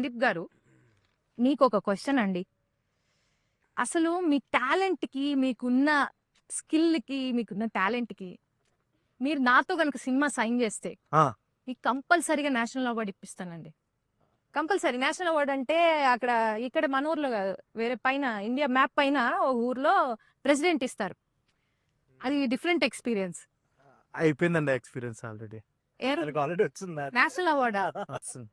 సందీప్ గారు, నీకొక క్వశ్చన్ అండి. అసలు మీ టాలెంట్‌కి, మీకున్న స్కిల్‌కి, మీకున్న టాలెంట్‌కి మీరు నాతో గనుక సినిమా సైన్ చేస్తే ఆ, మీకు కంపల్సరీగా నేషనల్ అవార్డ్ ఇప్పిస్తానండి. కంపల్సరీ నేషనల్ అవార్డ్ అంటే అక్కడ ఇక్కడ మన ఊర్లో కాదు, వేరే పైన ఇండియా మ్యాప్ పైన ఒక ఊర్లో ప్రెసిడెంట్ ఇస్తారు. అది డిఫరెంట్ ఎక్స్పీరియన్స్. అయిపోయిందండి ఎక్స్పీరియన్స్ ఆల్రెడీ. ఆల్రెడీ వచ్చింది నేషనల్ అవార్డా? వస్తుంది.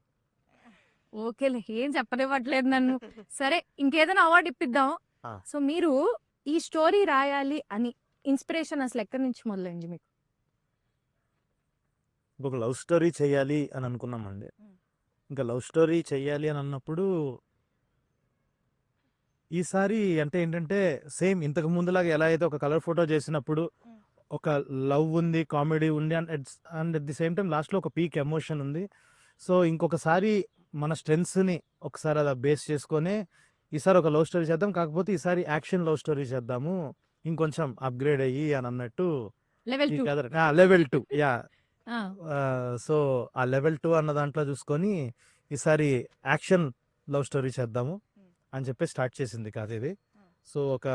ఓకేలే, ఏం చెప్పనివ్వట్లేదు నన్ను. సరే, ఇంకేదైనా అవార్డు ఇప్పిద్దాం. ఆ. సో మీరు ఈ స్టోరీ రాయాలి అని ఇన్స్పిరేషన్ అసలు ఎక్కడి నుంచి మొదలైంది మీకు? ఇంకొక లవ్ స్టోరీ చేయాలి అని అనుకున్నామండి. ఇంకా లవ్ స్టోరీ చెయ్యాలి అని అన్నప్పుడు ఈసారి అంటే ఏంటంటే సేమ్ ఇంతకు ముందులాగా ఎలా అయితే ఒక కలర్ ఫోటో చేసినప్పుడు ఒక లవ్ ఉంది, కామెడీ ఉంది and at the same time లాస్ట్లో ఒక పీక్ ఎమోషన్ ఉంది. సో ఇంకొకసారి మన స్ట్రెంగ్స్ని ఒకసారి అలా బేస్ చేసుకొని ఈసారి ఒక లవ్ స్టోరీ చేద్దాం, కాకపోతే ఈసారి యాక్షన్ లవ్ స్టోరీ చేద్దాము ఇంకొంచెం అప్గ్రేడ్ అయ్యి అని అన్నట్టు లెవెల్ ఈ 2. కథ లెవెల్ 2 యా. సో ఆ లెవెల్ 2 అన్న దాంట్లో చూసుకొని ఈసారి యాక్షన్ లవ్ స్టోరీ చేద్దాము అని చెప్పి స్టార్ట్ చేసింది కాదు ఇది. సో ఒక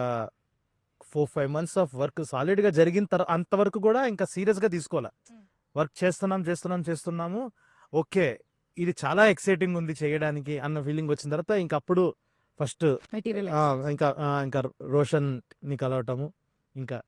4-5 మంత్స్ ఆఫ్ వర్క్ సాలిడ్గా జరిగిన తర్వాత అంతవరకు కూడా ఇంకా సీరియస్గా తీసుకోవాలి. వర్క్ చేస్తున్నాము. ఓకే, ఇది చాలా ఎక్సైటింగ్ ఉంది చేయడానికి అన్న ఫీలింగ్ వచ్చిన తర్వాత ఇంకప్పుడు ఫస్ట్ మెటీరియల్ ఇంకా రోషన్ని కలవటము, ఇంకా